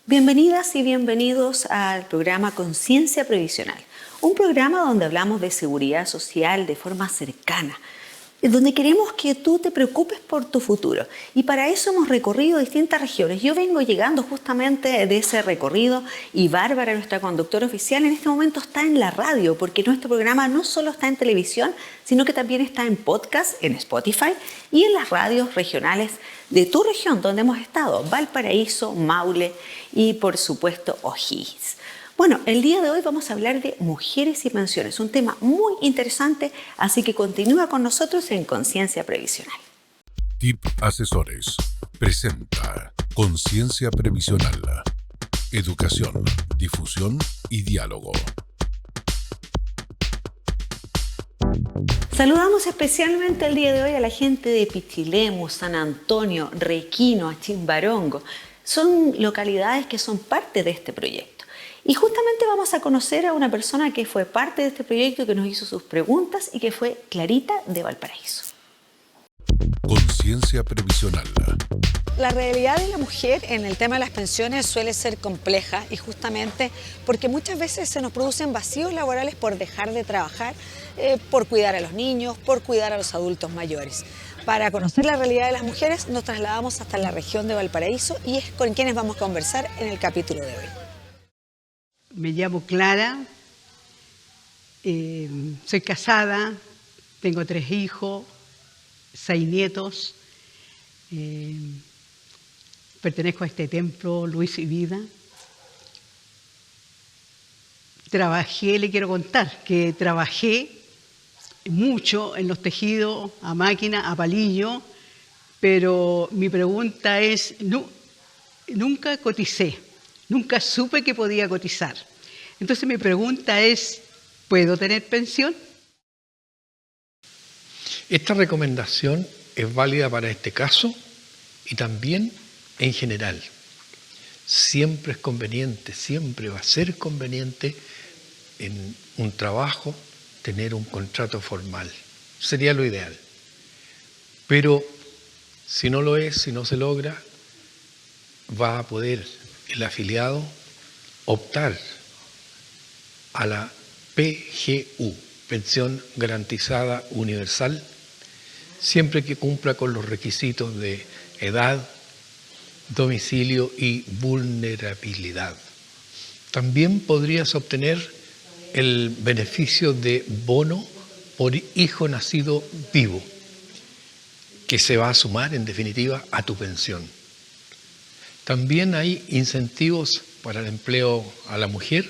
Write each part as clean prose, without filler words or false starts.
Bienvenidas y bienvenidos al programa Conciencia Previsional, un programa donde hablamos de seguridad social de forma cercana, donde queremos que tú te preocupes por tu futuro. Y para eso hemos recorrido distintas regiones. Yo vengo llegando justamente de ese recorrido y Bárbara, nuestra conductora oficial, en este momento está en la radio, porque nuestro programa no solo está en televisión, sino que también está en podcast, en Spotify y en las radios regionales de tu región, donde hemos estado: Valparaíso, Maule y por supuesto O'Higgins. Bueno, el día de hoy vamos a hablar de mujeres y pensiones, un tema muy interesante, así que continúa con nosotros en Conciencia Previsional. TIP Asesores presenta Conciencia Previsional. Educación, difusión y diálogo. Saludamos especialmente el día de hoy a la gente de Pichilemu, San Antonio, Requino, Achimbarongo. Son localidades que son parte de este proyecto. Y justamente vamos a conocer a una persona que fue parte de este proyecto, que nos hizo sus preguntas y que fue Clarita de Valparaíso. Conciencia Previsional. La realidad de la mujer en el tema de las pensiones suele ser compleja, y justamente porque muchas veces se nos producen vacíos laborales por dejar de trabajar, por cuidar a los niños, por cuidar a los adultos mayores. Para conocer la realidad de las mujeres nos trasladamos hasta la región de Valparaíso y es con quienes vamos a conversar en el capítulo de hoy. Me llamo Clara, soy casada, tengo 3 hijos, 6 nietos, pertenezco a este templo Luz y Vida. Le quiero contar que trabajé mucho en los tejidos, a máquina, a palillo, pero mi pregunta es, nunca coticé. Nunca supe que podía cotizar. Entonces mi pregunta es, ¿puedo tener pensión? Esta recomendación es válida para este caso y también en general. Siempre es conveniente, siempre va a ser conveniente en un trabajo tener un contrato formal. Sería lo ideal. Pero si no lo es, si no se logra, va a poder el afiliado optar a la PGU, Pensión Garantizada Universal, siempre que cumpla con los requisitos de edad, domicilio y vulnerabilidad. También podrías obtener el beneficio de bono por hijo nacido vivo, que se va a sumar en definitiva a tu pensión. También hay incentivos para el empleo a la mujer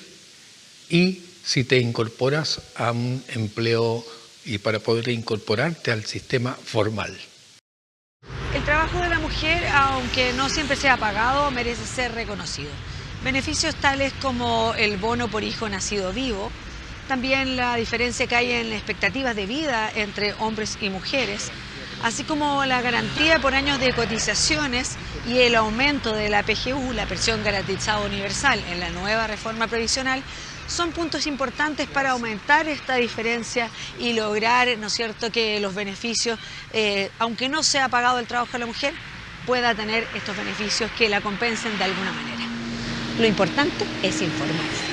y si te incorporas a un empleo y para poder incorporarte al sistema formal. El trabajo de la mujer, aunque no siempre sea pagado, merece ser reconocido. Beneficios tales como el bono por hijo nacido vivo, también la diferencia que hay en expectativas de vida entre hombres y mujeres, así como la garantía por años de cotizaciones y el aumento de la PGU, la Pensión Garantizada Universal, en la nueva reforma previsional, son puntos importantes para aumentar esta diferencia y lograr, ¿no es cierto?, que los beneficios, aunque no sea pagado el trabajo de la mujer, pueda tener estos beneficios que la compensen de alguna manera. Lo importante es informarse.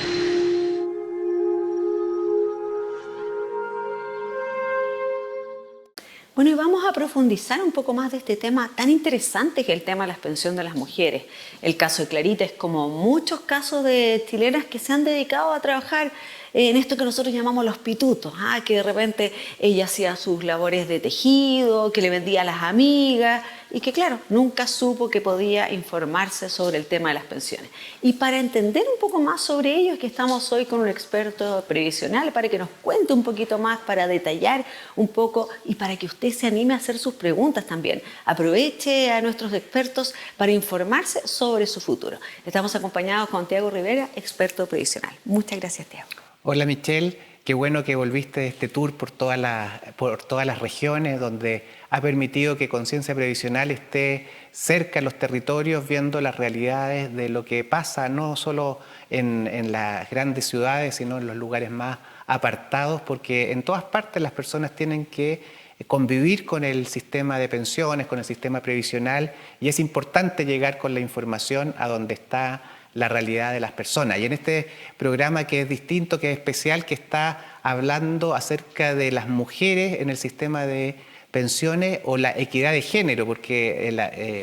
Bueno, y vamos a profundizar un poco más de este tema tan interesante que es el tema de la pensión de las mujeres. El caso de Clarita es como muchos casos de chilenas que se han dedicado a trabajar en esto que nosotros llamamos los pitutos, que de repente ella hacía sus labores de tejido, que le vendía a las amigas y que claro, nunca supo que podía informarse sobre el tema de las pensiones. Y para entender un poco más sobre ello es que estamos hoy con un experto previsional para que nos cuente un poquito más, para detallar un poco y para que usted se anime a hacer sus preguntas también. Aproveche a nuestros expertos para informarse sobre su futuro. Estamos acompañados con Tiago Rivera, experto previsional. Muchas gracias, Tiago. Hola Michelle, qué bueno que volviste de este tour por todas las regiones, donde ha permitido que Conciencia Previsional esté cerca de los territorios, viendo las realidades de lo que pasa, no solo en las grandes ciudades, sino en los lugares más apartados, porque en todas partes las personas tienen que convivir con el sistema de pensiones, con el sistema previsional, y es importante llegar con la información a donde está la realidad de las personas. Y en este programa, que es distinto, que es especial, que está hablando acerca de las mujeres en el sistema de pensiones o la equidad de género, porque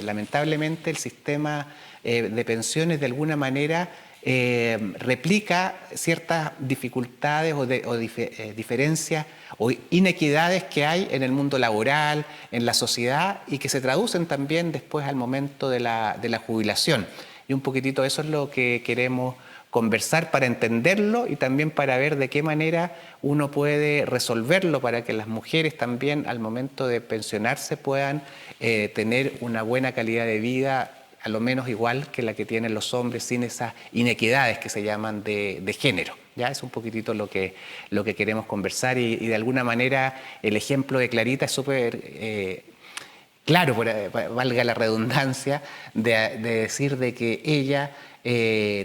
lamentablemente el sistema de pensiones de alguna manera replica ciertas dificultades o diferencias o inequidades que hay en el mundo laboral, en la sociedad, y que se traducen también después al momento de la jubilación. Y un poquitito eso es lo que queremos conversar para entenderlo y también para ver de qué manera uno puede resolverlo para que las mujeres también al momento de pensionarse puedan tener una buena calidad de vida, a lo menos igual que la que tienen los hombres, sin esas inequidades que se llaman de género. Ya es un poquitito lo que queremos conversar, y de alguna manera el ejemplo de Clarita es súper claro, valga la redundancia, de decir de que ella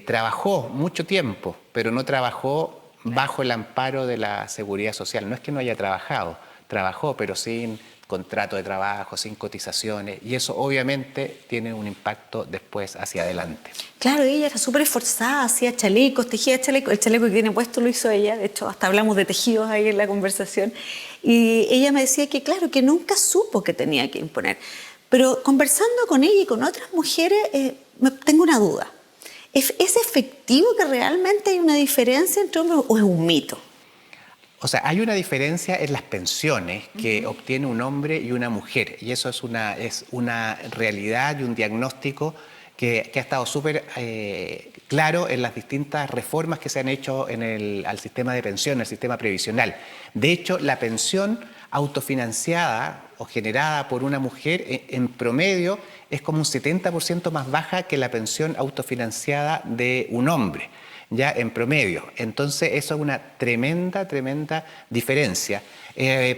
trabajó mucho tiempo, pero no trabajó bajo el amparo de la seguridad social. No es que no haya trabajado, trabajó, pero sin contrato de trabajo, sin cotizaciones, y eso obviamente tiene un impacto después hacia adelante. Claro, ella era súper esforzada, hacía chalecos, tejía chalecos. El chaleco que tiene puesto lo hizo ella, de hecho hasta hablamos de tejidos ahí en la conversación, y ella me decía que claro, que nunca supo que tenía que imponer. Pero conversando con ella y con otras mujeres, tengo una duda. ¿Es efectivo que realmente hay una diferencia entre hombres o es un mito? O sea, hay una diferencia en las pensiones que obtiene un hombre y una mujer, y eso es una realidad y un diagnóstico que ha estado súper claro en las distintas reformas que se han hecho al sistema de pensión, al sistema previsional. De hecho, la pensión autofinanciada o generada por una mujer en promedio es como un 70% más baja que la pensión autofinanciada de un hombre, ya en promedio. Entonces eso es una tremenda diferencia,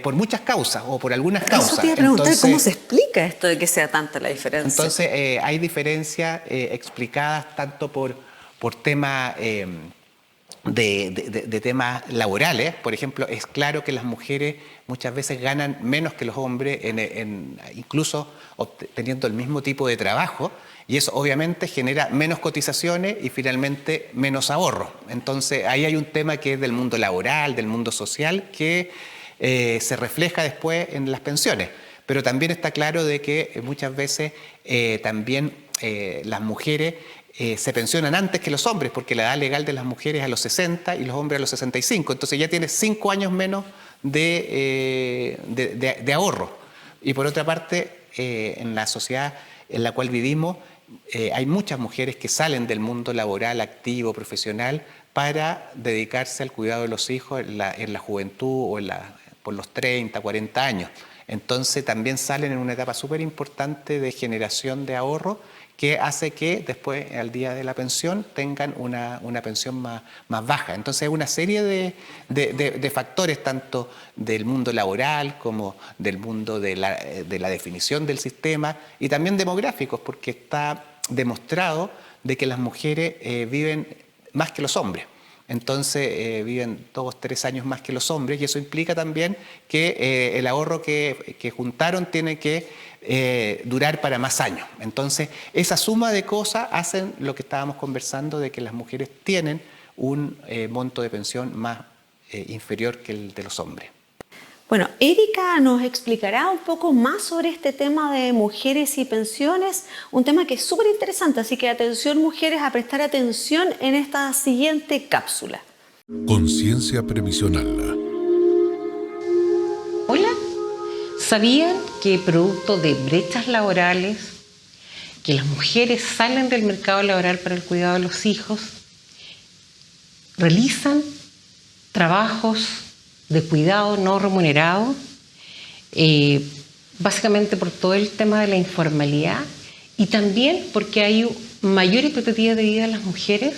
por muchas causas o por algunas causas. Eso te iba a preguntar, ¿cómo se explica esto de que sea tanta la diferencia? Entonces hay diferencias explicadas tanto por temas de temas laborales. Por ejemplo, es claro que las mujeres muchas veces ganan menos que los hombres, incluso teniendo el mismo tipo de trabajo, y eso obviamente genera menos cotizaciones y finalmente menos ahorro. Entonces ahí hay un tema que es del mundo laboral, del mundo social, que se refleja después en las pensiones. Pero también está claro de que muchas veces también las mujeres se pensionan antes que los hombres, porque la edad legal de las mujeres es a los 60 y los hombres a los 65. Entonces ya tiene 5 años menos de ahorro. Y por otra parte, en la sociedad en la cual vivimos, hay muchas mujeres que salen del mundo laboral, activo, profesional, para dedicarse al cuidado de los hijos en la juventud o por los 30, 40 años. Entonces también salen en una etapa súper importante de generación de ahorro, que hace que después, al día de la pensión, tengan una pensión más baja. Entonces, hay una serie de factores, tanto del mundo laboral como del mundo de la definición del sistema, y también demográficos, porque está demostrado de que las mujeres viven más que los hombres. Entonces viven 2 o 3 años más que los hombres, y eso implica también que el ahorro que juntaron tiene que durar para más años. Entonces esa suma de cosas hacen lo que estábamos conversando, de que las mujeres tienen un monto de pensión más inferior que el de los hombres. Bueno, Erika nos explicará un poco más sobre este tema de mujeres y pensiones, un tema que es súper interesante, así que atención mujeres, a prestar atención en esta siguiente cápsula. Conciencia previsional. Hola, ¿sabían que producto de brechas laborales, que las mujeres salen del mercado laboral para el cuidado de los hijos, realizan trabajos de cuidado no remunerado, básicamente por todo el tema de la informalidad, y también porque hay mayor expectativa de vida de las mujeres?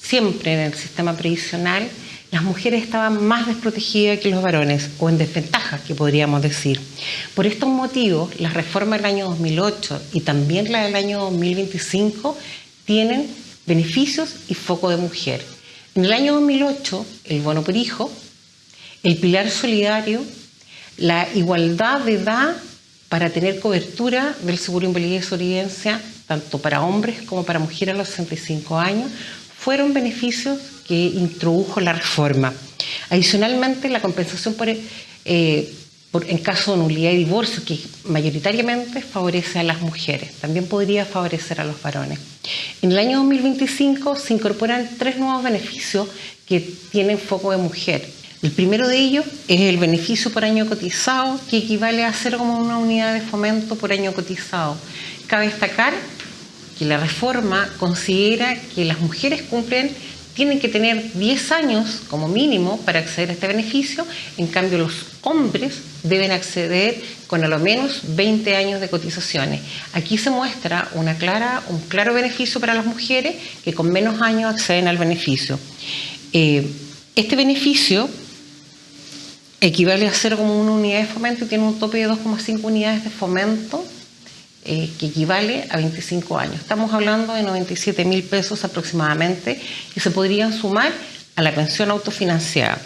Siempre en el sistema previsional las mujeres estaban más desprotegidas que los varones, o en desventaja, que podríamos decir. Por estos motivos, las reformas del año 2008 y también la del año 2025 tienen beneficios y foco de mujer. En el año 2008, el bono por hijo, el pilar solidario, la igualdad de edad para tener cobertura del seguro de invalidez y sobrevivencia, tanto para hombres como para mujeres a los 65 años, fueron beneficios que introdujo la reforma. Adicionalmente, la compensación en caso de nulidad y divorcio, que mayoritariamente favorece a las mujeres, también podría favorecer a los varones. En el año 2025 se incorporan 3 nuevos beneficios que tienen foco de mujer. El primero de ellos es el beneficio por año cotizado, que equivale a 0,1 unidad de fomento por año cotizado. Cabe destacar que la reforma considera que las mujeres tienen que tener 10 años como mínimo para acceder a este beneficio, en cambio los hombres deben acceder con a lo menos 20 años de cotizaciones. Aquí se muestra un claro beneficio para las mujeres que con menos años acceden al beneficio. Este beneficio equivale a 0,1 unidad de fomento y tiene un tope de 2,5 unidades de fomento, que equivale a 25 años. Estamos hablando de 97.000 pesos aproximadamente, que se podrían sumar a la pensión autofinanciada.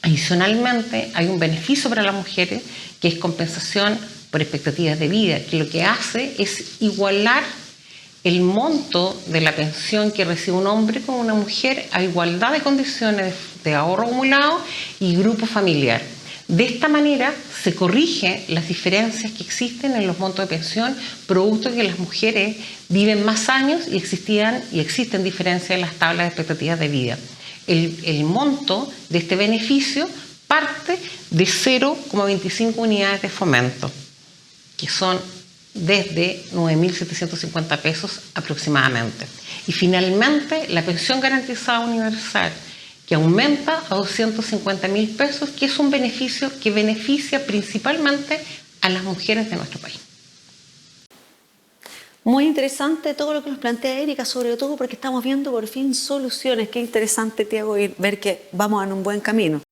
Adicionalmente, hay un beneficio para las mujeres, que es compensación por expectativas de vida, que lo que hace es igualar el monto de la pensión que recibe un hombre con una mujer a igualdad de condiciones de ahorro acumulado y grupo familiar. De esta manera se corrigen las diferencias que existen en los montos de pensión, producto de que las mujeres viven más años y existen diferencias en las tablas de expectativas de vida. El monto de este beneficio parte de 0,25 unidades de fomento, que son desde 9.750 pesos aproximadamente. Y finalmente, la pensión garantizada universal, que aumenta a 250.000 pesos, que es un beneficio que beneficia principalmente a las mujeres de nuestro país. Muy interesante todo lo que nos plantea Erika, sobre todo porque estamos viendo por fin soluciones. Qué interesante, Tiago, ver que vamos en un buen camino.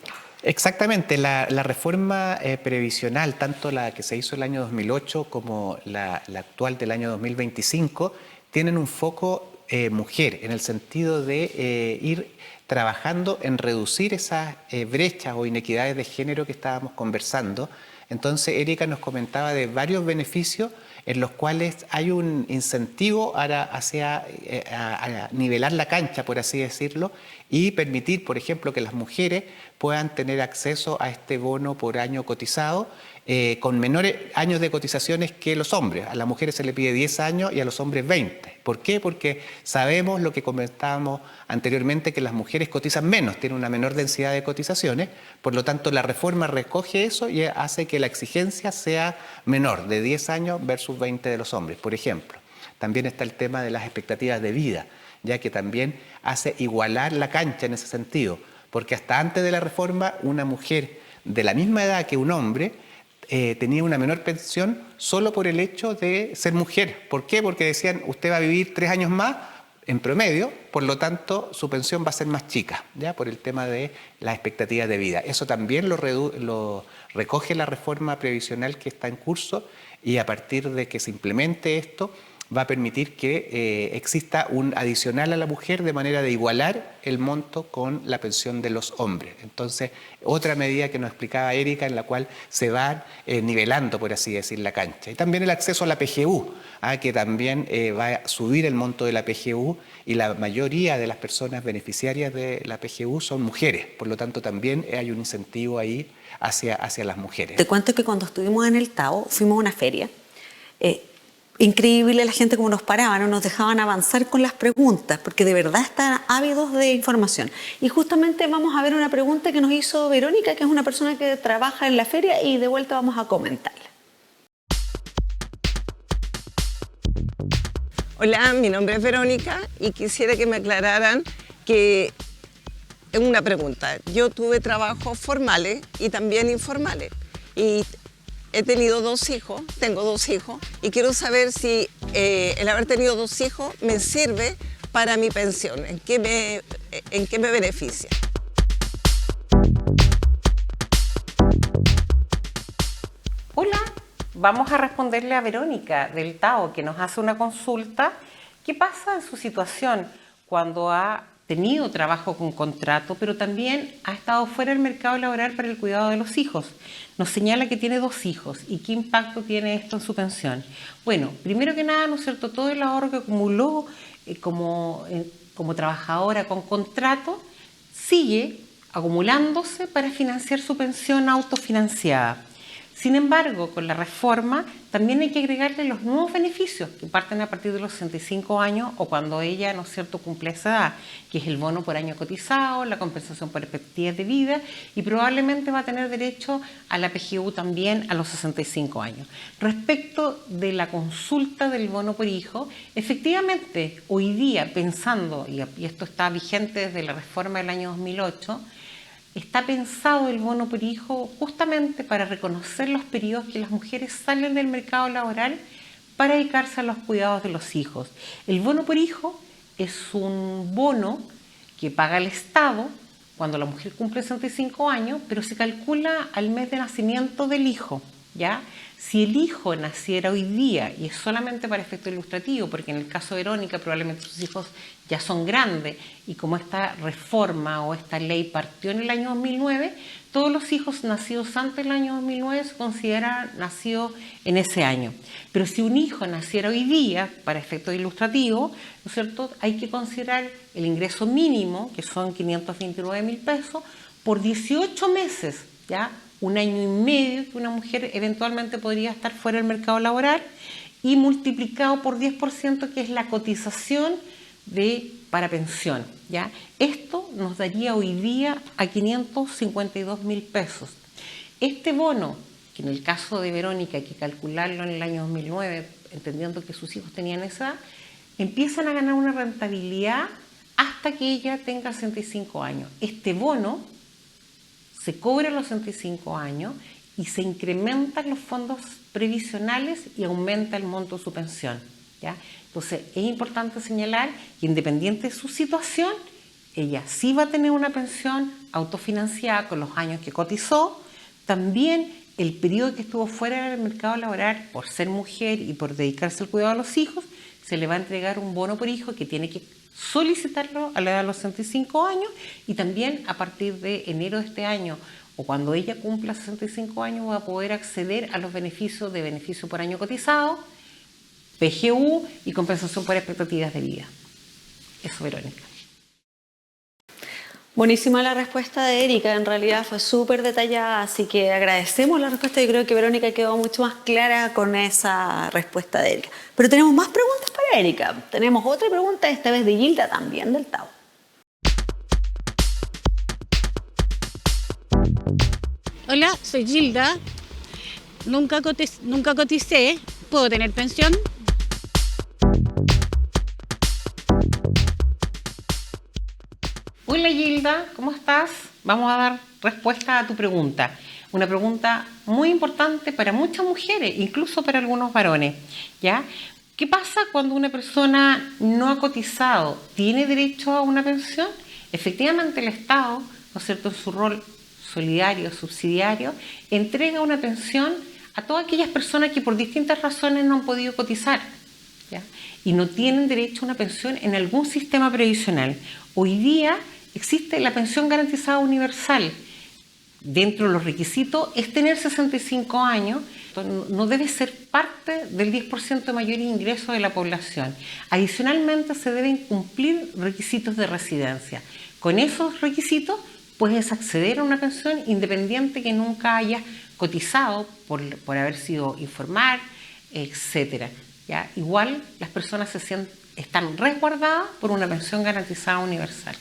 Exactamente, la reforma previsional, tanto la que se hizo el año 2008 como la actual del año 2025, tienen un foco mujer, en el sentido de ir trabajando en reducir esas brechas o inequidades de género que estábamos conversando. Entonces, Erika nos comentaba de varios beneficios en los cuales hay un incentivo hacia nivelar la cancha, por así decirlo, y permitir, por ejemplo, que las mujeres puedan tener acceso a este bono por año cotizado con menores años de cotizaciones que los hombres. A las mujeres se le pide 10 años y a los hombres 20. ¿Por qué? Porque sabemos lo que comentábamos anteriormente, que las mujeres cotizan menos, tienen una menor densidad de cotizaciones, por lo tanto la reforma recoge eso y hace que la exigencia sea menor, de 10 años versus 20 de los hombres, por ejemplo. También está el tema de las expectativas de vida, ya que también hace igualar la cancha en ese sentido, porque hasta antes de la reforma una mujer de la misma edad que un hombre tenía una menor pensión solo por el hecho de ser mujer. ¿Por qué? Porque decían, usted va a vivir 3 años más en promedio, por lo tanto su pensión va a ser más chica, ¿ya? Por el tema de las expectativas de vida. Eso también lo recoge la reforma previsional que está en curso, y a partir de que se implemente esto, va a permitir que exista un adicional a la mujer de manera de igualar el monto con la pensión de los hombres. Entonces, otra medida que nos explicaba Erika, en la cual se va nivelando, por así decir, la cancha. Y también el acceso a la PGU, que también va a subir el monto de la PGU, y la mayoría de las personas beneficiarias de la PGU son mujeres. Por lo tanto, también hay un incentivo ahí hacia las mujeres. Te cuento que cuando estuvimos en el Tao, fuimos a una feria. Increíble la gente como nos paraban, no nos dejaban avanzar con las preguntas, porque de verdad están ávidos de información. Y justamente vamos a ver una pregunta que nos hizo Verónica, que es una persona que trabaja en la feria, y de vuelta vamos a comentarla. Hola, mi nombre es Verónica y quisiera que me aclararan que una pregunta. Yo tuve trabajos formales y también informales, y he tenido 2 hijos, tengo 2 hijos, y quiero saber si el haber tenido 2 hijos me sirve para mi pensión, en qué me beneficia. Hola, vamos a responderle a Verónica del Tao, que nos hace una consulta. ¿Qué pasa en su situación cuando ha tenido trabajo con contrato, pero también ha estado fuera del mercado laboral para el cuidado de los hijos. Nos señala que tiene 2 hijos. ¿Y qué impacto tiene esto en su pensión? Bueno, primero que nada, ¿no es cierto?, todo el ahorro que acumuló como trabajadora con contrato sigue acumulándose para financiar su pensión autofinanciada. Sin embargo, con la reforma también hay que agregarle los nuevos beneficios que parten a partir de los 65 años o cuando ella, ¿no es cierto?, cumple esa edad, que es el bono por año cotizado, la compensación por expectativas de vida y probablemente va a tener derecho a la PGU también a los 65 años. Respecto de la consulta del bono por hijo, efectivamente hoy día pensando, y esto está vigente desde la reforma del año 2008, está pensado el bono por hijo justamente para reconocer los periodos que las mujeres salen del mercado laboral para dedicarse a los cuidados de los hijos. El bono por hijo es un bono que paga el Estado cuando la mujer cumple 65 años, pero se calcula al mes de nacimiento del hijo, ¿ya? Si el hijo naciera hoy día, y es solamente para efecto ilustrativo, porque en el caso de Verónica probablemente sus hijos ya son grandes, y como esta reforma o esta ley partió en el año 2009, todos los hijos nacidos antes del año 2009 se consideran nacidos en ese año. Pero si un hijo naciera hoy día, para efecto ilustrativo, ¿no es cierto?, hay que considerar el ingreso mínimo, que son 529.000 pesos, por 18 meses, ¿ya? 1 año y medio que una mujer eventualmente podría estar fuera del mercado laboral y multiplicado por 10%, que es la cotización para pensión, ¿ya? Esto nos daría hoy día a 552.000 pesos. Este bono, que en el caso de Verónica hay que calcularlo en el año 2009, entendiendo que sus hijos tenían esa edad, empiezan a ganar una rentabilidad hasta que ella tenga 65 años. Este bono se cobra a los 65 años y se incrementan los fondos previsionales y aumenta el monto de su pensión, ¿ya? Entonces, es importante señalar que independiente de su situación, ella sí va a tener una pensión autofinanciada con los años que cotizó. También el periodo que estuvo fuera del mercado laboral por ser mujer y por dedicarse al cuidado de los hijos, se le va a entregar un bono por hijo que tiene que solicitarlo a la edad de los 65 años y también a partir de enero de este año o cuando ella cumpla 65 años va a poder acceder a los beneficios de beneficio por año cotizado, PGU y compensación por expectativas de vida. Eso, Verónica. Buenísima la respuesta de Erika, en realidad fue súper detallada, así que agradecemos la respuesta. Yo creo que Verónica quedó mucho más clara con esa respuesta de Erika. Pero tenemos más preguntas para Erika. Tenemos otra pregunta, esta vez de Gilda, también del Tao. Hola, soy Gilda. Nunca coticé. ¿Puedo tener pensión? Hola Gilda, ¿cómo estás? Vamos a dar respuesta a tu pregunta. Una pregunta muy importante para muchas mujeres, incluso para algunos varones, ¿ya? ¿Qué pasa cuando una persona no ha cotizado? ¿Tiene derecho a una pensión? Efectivamente el Estado, ¿no es cierto?, en su rol solidario, subsidiario, entrega una pensión a todas aquellas personas que por distintas razones no han podido cotizar, ¿ya? Y no tienen derecho a una pensión en algún sistema previsional. Hoy día existe la pensión garantizada universal. Dentro de los requisitos es tener 65 años, no debe ser parte del 10% de mayor ingreso de la población. Adicionalmente se deben cumplir requisitos de residencia. Con esos requisitos puedes acceder a una pensión independiente que nunca hayas cotizado por haber sido informal, etc. ¿Ya? Igual las personas están resguardadas por una pensión garantizada universal.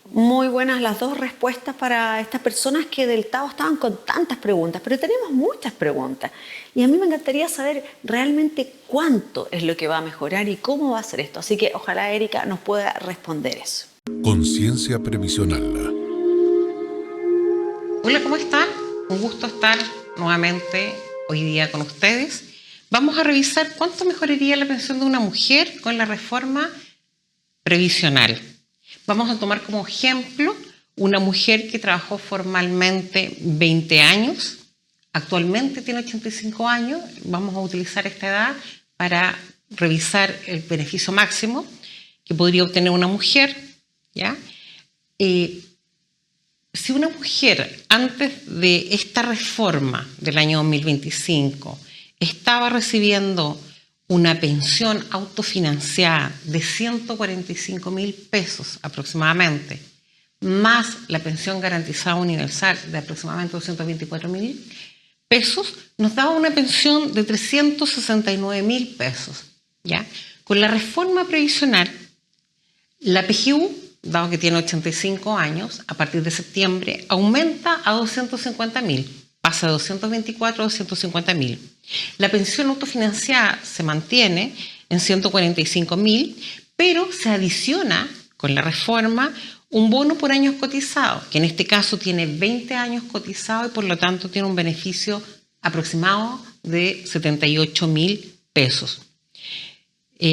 Muy buenas las dos respuestas para estas personas que del Tao estaban con tantas preguntas, pero tenemos muchas preguntas. Y a mí me encantaría saber realmente cuánto es lo que va a mejorar y cómo va a ser esto. Así que ojalá Erika nos pueda responder eso. Conciencia previsional. Hola, ¿cómo están? Un gusto estar nuevamente hoy día con ustedes. Vamos a revisar cuánto mejoraría la pensión de una mujer con la reforma previsional. Vamos a tomar como ejemplo una mujer que trabajó formalmente 20 años, actualmente tiene 85 años, vamos a utilizar esta edad para revisar el beneficio máximo que podría obtener una mujer. ¿ya? Si una mujer antes de esta reforma del año 2025 estaba recibiendo una pensión autofinanciada de 145.000 pesos aproximadamente, más la pensión garantizada universal de aproximadamente 224.000 pesos, nos daba una pensión de 369.000 pesos, ¿ya? Con la reforma previsional, la PGU, dado que tiene 85 años, a partir de septiembre aumenta a 250.000, pasa de 224 a 250.000. La pensión autofinanciada se mantiene en 145.000, pero se adiciona con la reforma un bono por años cotizados, que en este caso tiene 20 años cotizados y por lo tanto tiene un beneficio aproximado de 78.000 pesos.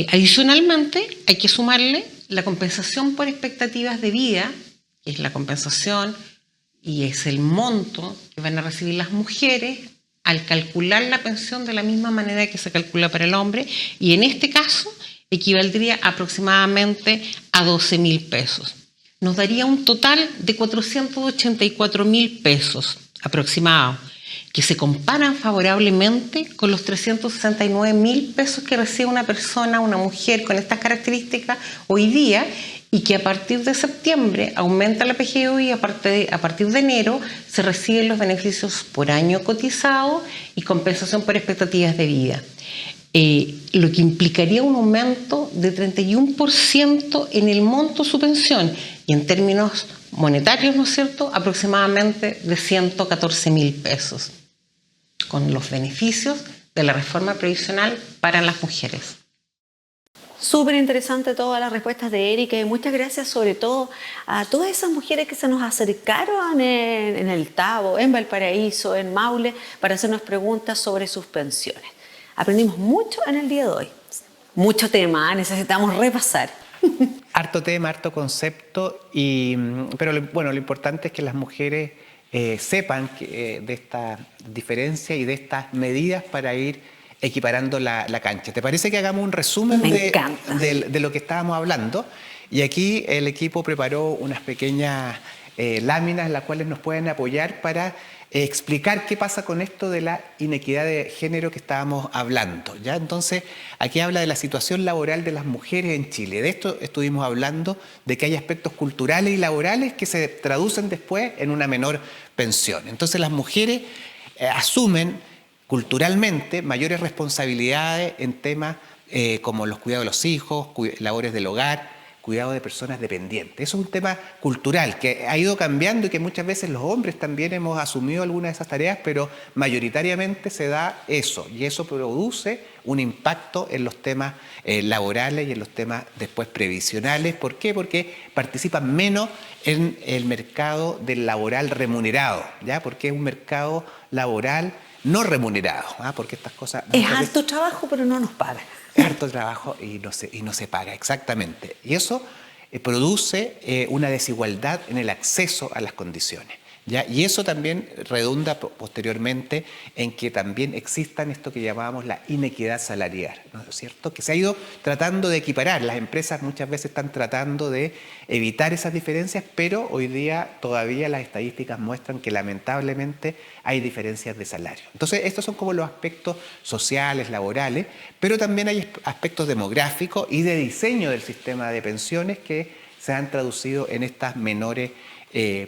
Adicionalmente, hay que sumarle la compensación por expectativas de vida, que es la compensación y es el monto que van a recibir las mujeres al calcular la pensión de la misma manera que se calcula para el hombre, y en este caso equivaldría aproximadamente a 12.000 pesos. Nos daría un total de 484.000 pesos aproximados, que se comparan favorablemente con los 369.000 pesos que recibe una persona, una mujer con estas características hoy día, y que a partir de septiembre aumenta la PGU y a partir de enero se reciben los beneficios por año cotizado y compensación por expectativas de vida. Lo que implicaría un aumento de 31% en el monto de su pensión y en términos monetarios, ¿no es cierto?, aproximadamente de 114.000 pesos, con los beneficios de la reforma previsional para las mujeres. Súper interesante todas las respuestas de Erika y muchas gracias sobre todo a todas esas mujeres que se nos acercaron en el Tabo, en Valparaíso, en Maule, para hacernos preguntas sobre sus pensiones. Aprendimos mucho en el día de hoy. Mucho tema, necesitamos repasar. Harto tema, harto concepto, pero lo importante es que las mujeres sepan de esta diferencia y de estas medidas para ir equiparando la cancha. ¿Te parece que hagamos un resumen de lo que estábamos hablando? Y aquí el equipo preparó unas pequeñas láminas las cuales nos pueden apoyar para explicar qué pasa con esto de la inequidad de género que estábamos hablando, ¿ya? Entonces, aquí habla de la situación laboral de las mujeres en Chile. De esto estuvimos hablando, de que hay aspectos culturales y laborales que se traducen después en una menor pensión. Entonces, las mujeres asumen culturalmente mayores responsabilidades en temas como los cuidados de los hijos, labores del hogar, cuidado de personas dependientes. Eso es un tema cultural que ha ido cambiando y que muchas veces los hombres también hemos asumido algunas de esas tareas, pero mayoritariamente se da eso, y eso produce un impacto en los temas laborales y en los temas después previsionales. ¿Por qué? Porque participan menos en el mercado del laboral remunerado, ¿ya? Porque es un mercado laboral no remunerado, porque estas cosas... Es harto trabajo, pero no nos pagan. Es harto trabajo y no se paga, exactamente. Y eso produce una desigualdad en el acceso a las condiciones, ¿ya? Y eso también redunda posteriormente en que también existan esto que llamábamos la inequidad salarial, ¿no es cierto? Que se ha ido tratando de equiparar. Las empresas muchas veces están tratando de evitar esas diferencias, pero hoy día todavía las estadísticas muestran que lamentablemente hay diferencias de salario. Entonces, estos son como los aspectos sociales, laborales, pero también hay aspectos demográficos y de diseño del sistema de pensiones que se han traducido en estas menores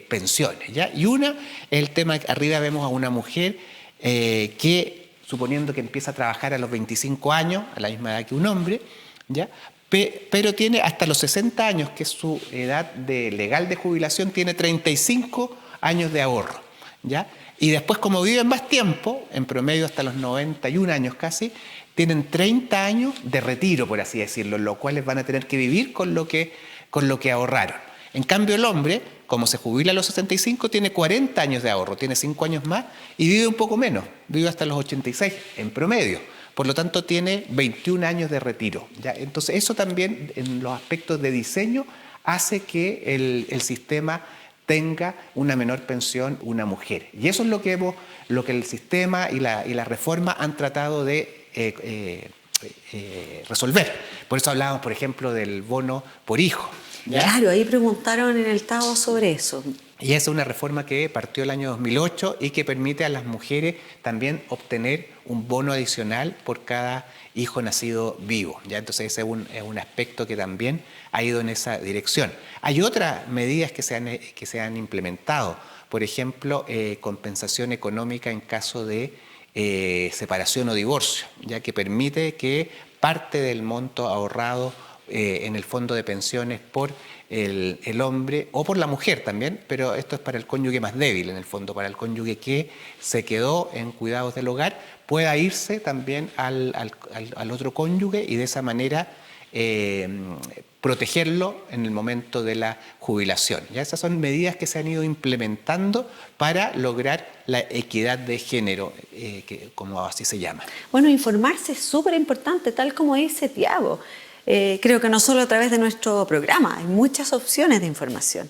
pensiones, ¿ya? Y es el tema que arriba vemos a una mujer que, suponiendo que empieza a trabajar a los 25 años, a la misma edad que un hombre, ¿ya? Pero tiene hasta los 60 años, que es su edad legal de jubilación, tiene 35 años de ahorro, ¿ya? Y después, como viven más tiempo, en promedio hasta los 91 años casi, tienen 30 años de retiro, por así decirlo, lo cual van a tener que vivir con lo que ahorraron. En cambio, el hombre, como se jubila a los 65, tiene 40 años de ahorro, tiene 5 años más y vive un poco menos, vive hasta los 86 en promedio. Por lo tanto, tiene 21 años de retiro, ¿ya? Entonces, eso también, en los aspectos de diseño, hace que el sistema tenga una menor pensión una mujer. Y eso es lo que el sistema y la reforma han tratado de resolver. Por eso hablábamos, por ejemplo, del bono por hijo. ¿Ya? Claro, ahí preguntaron en el Tao sobre eso. Y esa es una reforma que partió el año 2008 y que permite a las mujeres también obtener un bono adicional por cada hijo nacido vivo. ¿Ya? Entonces ese es un aspecto que también ha ido en esa dirección. Hay otras medidas que se han implementado. Por ejemplo, compensación económica en caso de separación o divorcio, ya que permite que parte del monto ahorrado en el fondo de pensiones por el hombre o por la mujer también, pero esto es para el cónyuge más débil en el fondo, para el cónyuge que se quedó en cuidados del hogar, pueda irse también al otro cónyuge y de esa manera protegerlo en el momento de la jubilación. ¿Ya? Esas son medidas que se han ido implementando para lograr la equidad de género, como así se llama. Bueno, informarse es súper importante, tal como dice Tiago. Creo que no solo a través de nuestro programa, hay muchas opciones de información.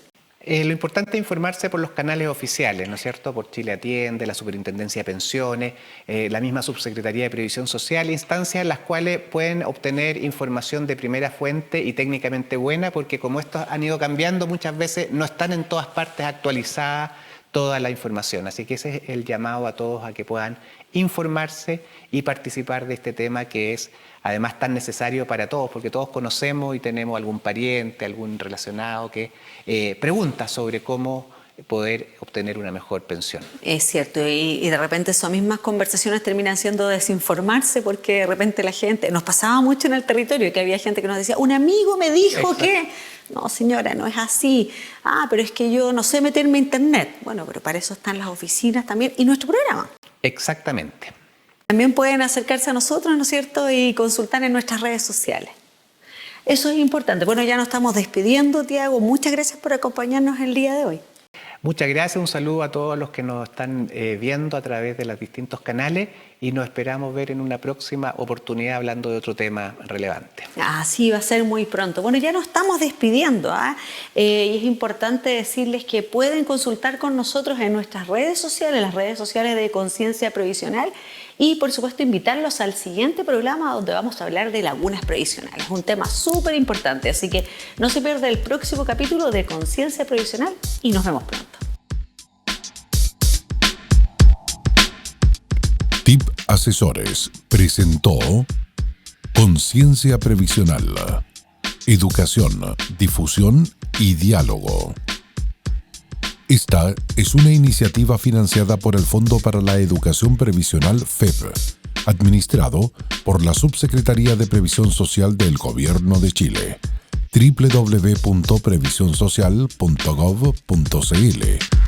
Lo importante es informarse por los canales oficiales, ¿no es cierto? Por Chile Atiende, la Superintendencia de Pensiones, la misma Subsecretaría de Previsión Social, instancias en las cuales pueden obtener información de primera fuente y técnicamente buena, porque como estos han ido cambiando, muchas veces no están en todas partes actualizada toda la información. Así que ese es el llamado a todos a que puedan informarse y participar de este tema que es además tan necesario para todos, porque todos conocemos y tenemos algún pariente, algún relacionado que pregunta sobre cómo poder obtener una mejor pensión. Es cierto, y de repente esas mismas conversaciones terminan siendo desinformarse, porque de repente la gente, nos pasaba mucho en el territorio, que había gente que nos decía, un amigo me dijo Exacto. que... No, señora, no es así. Pero es que yo no sé meterme a internet. Bueno, pero para eso están las oficinas también y nuestro programa. Exactamente. También pueden acercarse a nosotros, ¿no es cierto?, y consultar en nuestras redes sociales. Eso es importante. Bueno, ya nos estamos despidiendo, Tiago. Muchas gracias por acompañarnos el día de hoy. Muchas gracias, un saludo a todos los que nos están viendo a través de los distintos canales y nos esperamos ver en una próxima oportunidad hablando de otro tema relevante. Sí, va a ser muy pronto. Bueno, ya nos estamos despidiendo, y es importante decirles que pueden consultar con nosotros en nuestras redes sociales, las redes sociales de Conciencia Previsional, y por supuesto invitarlos al siguiente programa donde vamos a hablar de lagunas previsionales, un tema súper importante, así que no se pierda el próximo capítulo de Conciencia Previsional y nos vemos pronto. TIP Asesores presentó Conciencia Previsional, educación, difusión y diálogo. Esta es una iniciativa financiada por el Fondo para la Educación Previsional FEP, administrado por la Subsecretaría de Previsión Social del Gobierno de Chile. www.previsionsocial.gov.cl